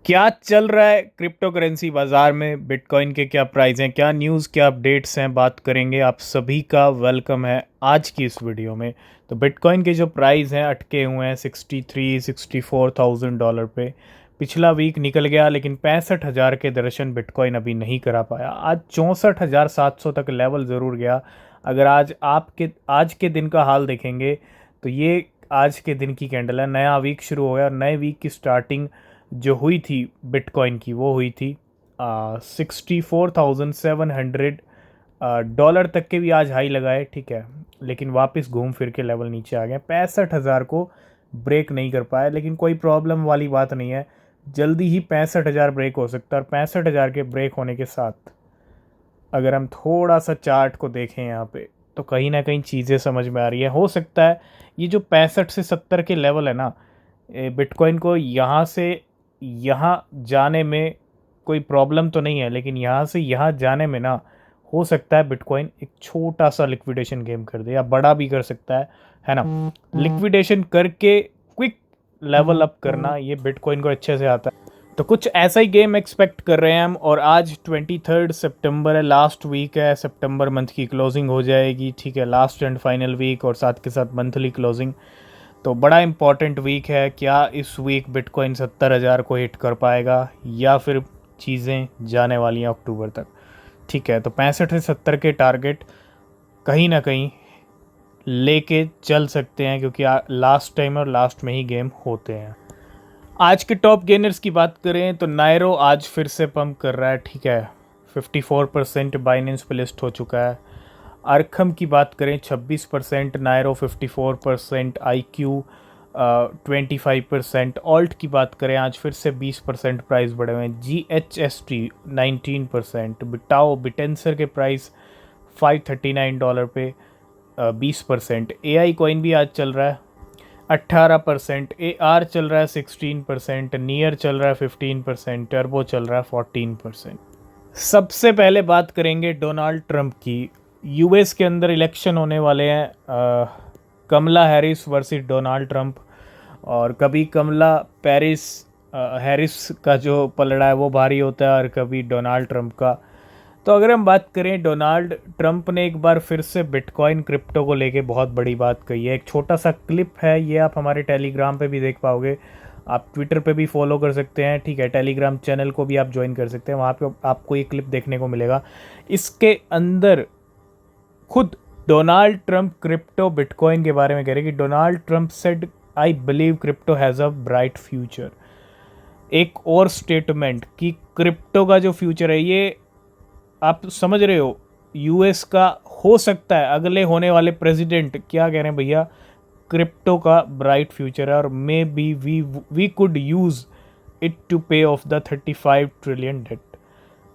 क्या चल रहा है क्रिप्टो करेंसी बाजार में? बिटकॉइन के क्या प्राइस हैं, क्या न्यूज़, क्या अपडेट्स हैं, बात करेंगे। आप सभी का वेलकम है आज की इस वीडियो में। तो बिटकॉइन के जो प्राइस हैं अटके हुए हैं 63-64 थाउजेंड डॉलर पे। पिछला वीक निकल गया लेकिन 65,000 के दर्शन बिटकॉइन अभी नहीं करा पाया। आज 64,700 तक लेवल ज़रूर गया। अगर आज के दिन का हाल देखेंगे तो ये आज के दिन की कैंडल है। नया वीक शुरू हो गया और नए वीक की स्टार्टिंग जो हुई थी बिटकॉइन की वो हुई थी 64,700 डॉलर तक के भी आज हाई लगाए, ठीक है। लेकिन वापस घूम फिर के लेवल नीचे आ गए, 65,000 को ब्रेक नहीं कर पाए। लेकिन कोई प्रॉब्लम वाली बात नहीं है, जल्दी ही 65,000 ब्रेक हो सकता है। और 65,000 के ब्रेक होने के साथ अगर हम थोड़ा सा चार्ट को देखें यहाँ पे तो कहीं ना कहीं चीज़ें समझ में आ रही है। हो सकता है ये जो 65 से 70 के लेवल है ना, बिटकॉइन को यहाँ से यहाँ जाने में कोई प्रॉब्लम तो नहीं है, लेकिन यहाँ से यहाँ जाने में ना हो सकता है बिटकॉइन एक छोटा सा लिक्विडेशन गेम कर दे या बड़ा भी कर सकता है ना। लिक्विडेशन करके क्विक लेवल अप करना ये बिटकॉइन को अच्छे से आता है। तो कुछ ऐसा ही गेम एक्सपेक्ट कर रहे हैं हम। और आज 23 सितंबर है, लास्ट वीक है, सितंबर मंथ की क्लोजिंग हो जाएगी, ठीक है। लास्ट एंड फाइनल वीक और साथ के साथ मंथली क्लोजिंग। तो बड़ा इंपॉर्टेंट वीक है। क्या इस वीक बिटकॉइन 70,000 को हिट कर पाएगा या फिर चीज़ें जाने वाली हैं अक्टूबर तक, ठीक है। तो 65 से 70 के टारगेट कहीं ना कहीं लेके चल सकते हैं, क्योंकि लास्ट टाइम और लास्ट में ही गेम होते हैं। आज के टॉप गेनर्स की बात करें तो नायरो आज फिर से पंप कर रहा है, ठीक है। 54% बाइनेंस पे लिस्ट हो चुका है। आर्खम की बात करें 26%, नायरो 54%, IQ 25%। ऑल्ट की बात करें आज फिर से 20% प्राइस बढ़े हुए हैं। GHST 19%। बिटाओ बिटेंसर के प्राइस $539 पे 20%। AI कॉइन भी आज चल रहा है 18%। AR चल रहा है 16%। नियर चल रहा है 15%। टर्बो चल रहा है 14%। सबसे पहले बात करेंगे डोनाल्ड ट्रंप की। यूएस के अंदर इलेक्शन होने वाले हैं, कमला हैरिस वर्सेस डोनाल्ड ट्रंप। और कभी कमला हैरिस का जो पलड़ा है वो भारी होता है और कभी डोनाल्ड ट्रंप का। तो अगर हम बात करें, डोनाल्ड ट्रंप ने एक बार फिर से बिटकॉइन क्रिप्टो को लेके बहुत बड़ी बात कही है। एक छोटा सा क्लिप है, ये आप हमारे टेलीग्राम पे भी देख पाओगे, आप ट्विटर पे भी फॉलो कर सकते हैं, ठीक है। टेलीग्राम चैनल को भी आप ज्वाइन कर सकते हैं, वहाँ पे आपको ये क्लिप देखने को मिलेगा। इसके अंदर खुद डोनाल्ड ट्रंप क्रिप्टो बिटकॉइन के बारे में कह रहे हैं कि Donald Trump said I believe crypto has a bright future. एक और स्टेटमेंट कि क्रिप्टो का जो फ्यूचर है, ये आप समझ रहे हो, यूएस का हो सकता है अगले होने वाले प्रेसिडेंट क्या कह रहे हैं भैया, क्रिप्टो का ब्राइट फ्यूचर है और may be we could use it to pay off the 35 trillion debt.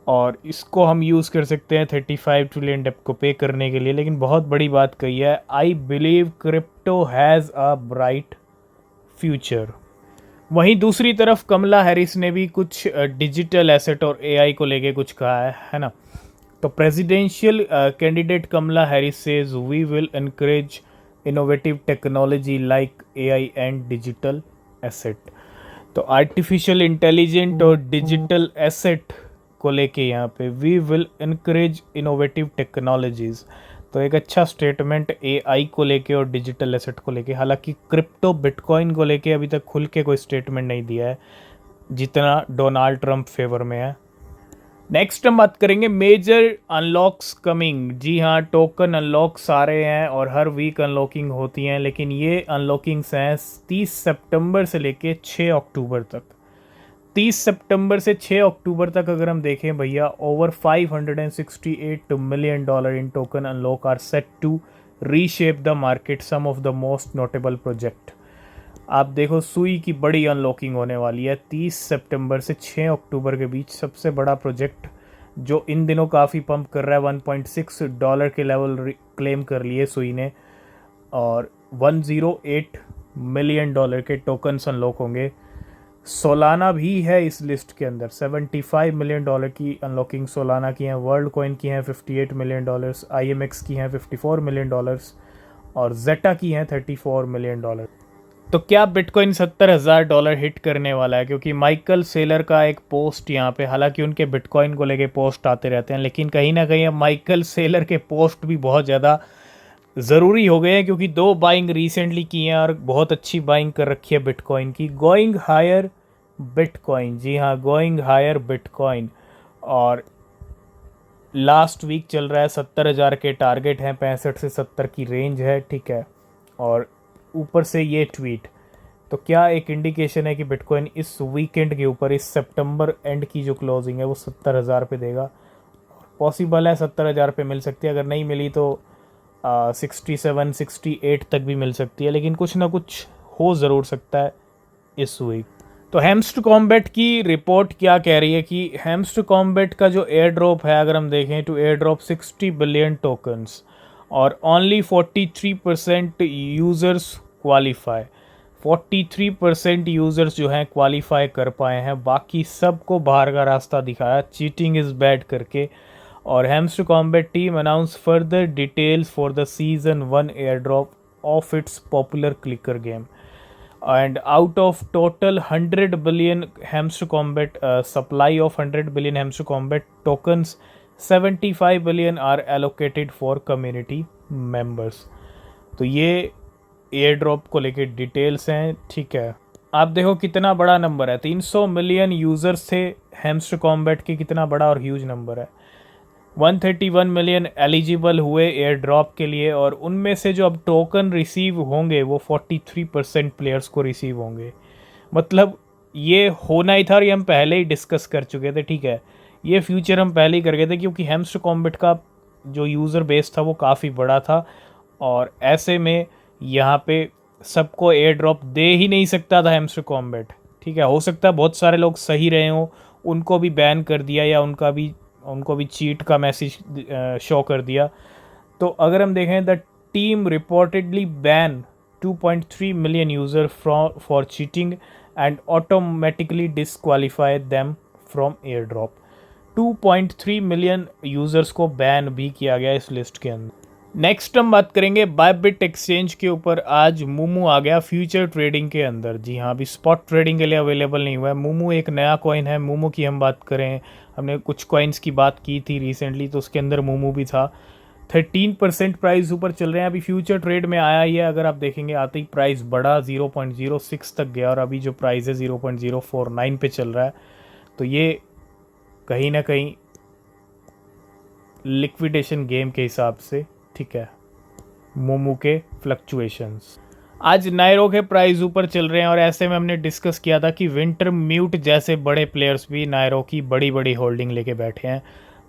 और इसको हम यूज़ कर सकते हैं 35 ट्रिलियन डेट को पे करने के लिए। लेकिन बहुत बड़ी बात कही है, I believe crypto has a bright future. वहीं दूसरी तरफ कमला हैरिस ने भी कुछ डिजिटल एसेट और एआई को लेके कुछ कहा है ना। तो presidential candidate Kamala Harris says we will encourage innovative technology like AI and digital asset. तो आर्टिफिशियल इंटेलिजेंट और डिजिटल एसेट को लेके यहाँ पे we will encourage innovative technologies. तो एक अच्छा स्टेटमेंट एआई को लेके और डिजिटल एसेट को लेके। हालांकि क्रिप्टो बिटकॉइन को लेके अभी तक खुल के कोई स्टेटमेंट नहीं दिया है जितना डोनाल्ड ट्रंप फेवर में है। नेक्स्ट हम बात करेंगे मेजर अनलॉक्स कमिंग। जी हाँ, टोकन अनलॉक्स आ रहे हैं और हर वीक अनलॉकिंग होती हैं, लेकिन ये अनलॉकिंग्स हैं 30 सितंबर से लेके 6 अक्टूबर तक। 30 सितंबर से 6 अक्टूबर तक अगर हम देखें भैया, over $568 million in token unlock are set to reshape the market. Some of the most notable project, आप देखो सुई की बड़ी अनलॉकिंग होने वाली है 30 सितंबर से 6 अक्टूबर के बीच। सबसे बड़ा प्रोजेक्ट जो इन दिनों काफ़ी पंप कर रहा है, $1.6 के लेवल क्लेम कर लिए सुई ने। और $108 मिलियन के टोकन्स अनलॉक होंगे। सोलाना भी है इस लिस्ट के अंदर, $75 मिलियन की अनलॉकिंग सोलाना की हैं। वर्ल्ड कॉइन की हैं $58 मिलियन, IMX की हैं $54 मिलियन और जेटा की हैं $34 मिलियन। तो क्या बिटकॉइन $70,000 हिट करने वाला है? क्योंकि माइकल सेलर का एक पोस्ट यहाँ पे, हालांकि उनके बिटकॉइन को लेके पोस्ट आते रहते हैं, लेकिन कहीं ना कहीं अब माइकल सेलर के पोस्ट भी बहुत ज़्यादा ज़रूरी हो गए हैं, क्योंकि 2 बाइंग रिसेंटली की हैं और बहुत अच्छी बाइंग कर रखी है बिटकॉइन की। गोइंग हायर बिटकॉइन, जी हाँ, गोइंग हायर बिटकॉइन। और लास्ट वीक चल रहा है 70,000 के टारगेट हैं, 65 से 70 की रेंज है, ठीक है। और ऊपर से ये ट्वीट, तो क्या एक इंडिकेशन है कि बिटकॉइन इस वीकेंड के ऊपर, इस सितंबर एंड की जो क्लोजिंग है वो 70,000 पे देगा। पॉसिबल है 70,000 पे मिल सकती है, अगर नहीं मिली तो 67-68 तक भी मिल सकती है, लेकिन कुछ ना कुछ हो ज़रूर सकता है इस वीक। तो हेम्स्ट कॉम्बैट की रिपोर्ट क्या कह रही है कि हेम्स्ट कॉम्बैट का जो एयर ड्रॉप है, अगर हम देखें तो एयर ड्रॉप 60 बिलियन टोकन्स और ओनली 43% यूज़र्स क्वालिफाई। 43% यूज़र्स जो हैं क्वालिफाई कर पाए हैं, बाकी सबको बाहर का रास्ता दिखाया चीटिंग इज़ बैड करके। और hamster combat team announce further details for the season 1 air drop of its popular clicker game. And out of total 100 billion Hamster Combat supply of 100 billion Hamster Combat tokens, 75 billion are allocated for community members। तो ये air drop को लेके details हैं, ठीक है। आप देखो कितना बड़ा नंबर है, 300 मिलियन यूज़र्स थे हैमस्टर कॉम्बैट के, कितना बड़ा और ह्यूज नंबर है। 131 मिलियन एलिजिबल हुए एयर ड्रॉप के लिए, और उनमें से जो अब टोकन रिसीव होंगे वो 43% प्लेयर्स को रिसीव होंगे। मतलब ये होना ही था और ये हम पहले ही डिस्कस कर चुके थे, ठीक है। ये फ्यूचर हम पहले ही कर गए थे, क्योंकि हेम्स्टर कॉम्बैट का जो यूज़र बेस था वो काफ़ी बड़ा था, और ऐसे में यहाँ पे सबको एयर ड्रॉप दे ही नहीं सकता था हेम्स्टर कॉम्बैट, ठीक है। हो सकता है बहुत सारे लोग सही रहे हों, उनको भी बैन कर दिया या उनको भी चीट का मैसेज शो कर दिया। तो अगर हम देखें, the team reportedly ban 2.3 million user for cheating and automatically disqualify them from air drop. 2.3 million users को बैन भी किया गया इस लिस्ट के अंदर। नेक्स्ट हम बात करेंगे बायबिट एक्सचेंज के ऊपर। आज मूमू आ गया फ्यूचर ट्रेडिंग के अंदर, जी हाँ, अभी स्पॉट ट्रेडिंग के लिए अवेलेबल नहीं हुआ है। मूमू एक नया कॉइन है। मूमू की हम बात करें, हमने कुछ कॉइन्स की बात की थी रिसेंटली, तो उसके अंदर मूमू भी था। 13% प्राइस ऊपर चल रहे हैं, अभी फ्यूचर ट्रेड में आया ही है। अगर आप देखेंगे आते ही प्राइस बढ़ा, 0.06 तक गया, और अभी जो प्राइस है 0.049 पे चल रहा है। तो ये कहीं ना कहीं लिक्विडेशन गेम के हिसाब से, ठीक है, मोमो के फ्लक्चुएशंस। आज नायरो के प्राइस ऊपर चल रहे हैं, और ऐसे में हमने डिस्कस किया था कि विंटर म्यूट जैसे बड़े प्लेयर्स भी नायरो की बड़ी बड़ी होल्डिंग लेके बैठे हैं।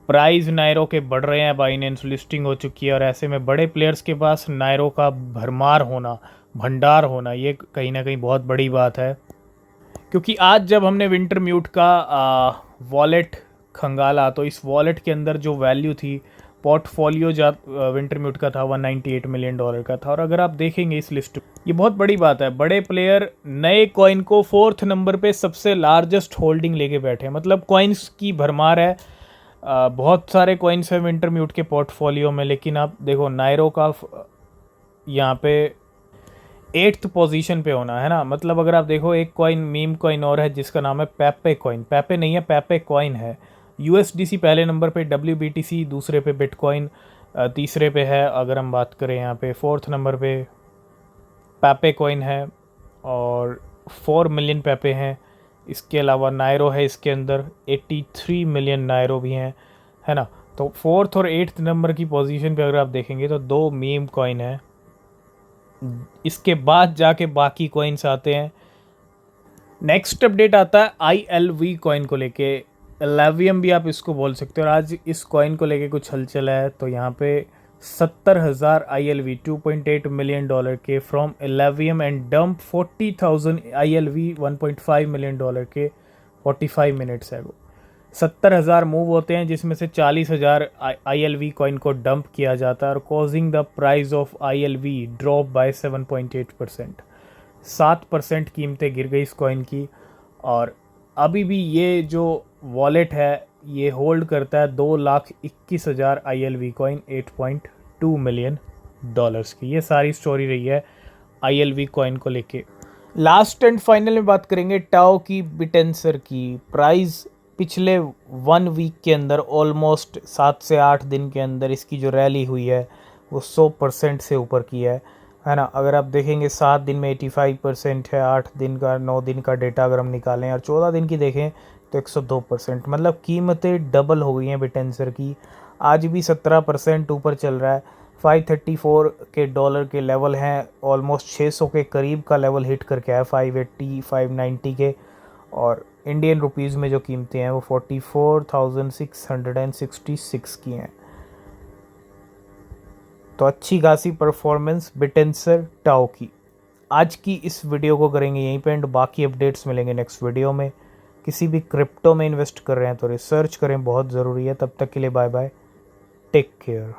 प्राइस नायरो के बढ़ रहे हैं, बाइनेंस लिस्टिंग हो चुकी है, और ऐसे में बड़े प्लेयर्स के पास नायरो का भरमार होना, भंडार होना, ये कहीं ना कहीं बहुत बड़ी बात है। क्योंकि आज जब हमने विंटर म्यूट का वॉलेट खंगाला, तो इस वॉलेट के अंदर जो वैल्यू थी पोर्टफोलियो विंटर म्यूट का था, $198 मिलियन का था। और अगर आप देखेंगे इस लिस्ट, ये बहुत बड़ी बात है, बड़े प्लेयर नए कॉइन को 4th नंबर पे सबसे लार्जेस्ट होल्डिंग लेके बैठे हैं। मतलब कॉइन्स की भरमार है, बहुत सारे कॉइन्स हैं विंटर म्यूट के पोर्टफोलियो में, लेकिन आप देखो नायरो का यहाँ पे 8th पोजीशन पे होना है ना। मतलब अगर आप देखो, एक कॉइन मीम कॉइन और है जिसका नाम है पेपे कॉइन, पेपे नहीं है, पेपे कॉइन है। USDC पहले नंबर पे, WBTC दूसरे पे, बिटकॉइन तीसरे पे है। अगर हम बात करें यहाँ पे 4th नंबर पे पेपे कॉइन है, और 4 मिलियन पेपे हैं। इसके अलावा नायरो है, इसके अंदर 83 मिलियन नायरो भी हैं, है ना। तो 4th और 8th नंबर की पोजीशन पे अगर आप देखेंगे तो 2 मीम कॉइन है। इसके बाद जाके बाकी कॉइन्स आते हैं। नेक्स्ट अपडेट आता है ILV कॉइन को लेके, एलेवियम भी आप इसको बोल सकते हो। और आज इस कॉइन को लेके कुछ हलचल है, तो यहाँ पे 70,000 ILV, $2.8 मिलियन के from Illuvium, and dump 40,000 ILV, $1.5 million के 45 मिनट्स है। वो 70,000 मूव होते हैं, जिसमें से 40,000 ILV कॉइन को डंप किया जाता है, और causing the price of ILV drop by 7.8%। 7% कीमतें गिर गई इस कॉइन की। और अभी भी ये जो वॉलेट है ये होल्ड करता है 2,21,000 ILV कॉइन, $8.2 मिलियन की। ये सारी स्टोरी रही है ILV कॉइन को लेके। लास्ट एंड फाइनल में बात करेंगे टाओ की, बिटेंसर की। प्राइस पिछले 1 वीक के अंदर ऑलमोस्ट 7 से 8 दिन के अंदर इसकी जो रैली हुई है वो 100% से ऊपर की है ना। अगर आप देखेंगे 7 दिन में 85% है, 8 दिन का 9 दिन का डेटा अगर हम निकालें और 14 दिन की देखें तो 102%, मतलब कीमतें डबल हो गई हैं बिटेंसर की। आज भी 17% ऊपर चल रहा है। 534 के डॉलर के लेवल हैं, ऑलमोस्ट 600 के करीब का लेवल हिट करके आया, 580 590 के। और इंडियन रुपीज़ में जो कीमतें हैं वो 44,666 की हैं। तो अच्छी खासी परफॉर्मेंस बिटेंसर टाओ की। आज की इस वीडियो को करेंगे यहीं पे एंड, बाकी अपडेट्स मिलेंगे नेक्स्ट वीडियो में। किसी भी क्रिप्टो में इन्वेस्ट कर रहे हैं तो रिसर्च करें, बहुत ज़रूरी है। तब तक के लिए बाय बाय, टेक केयर।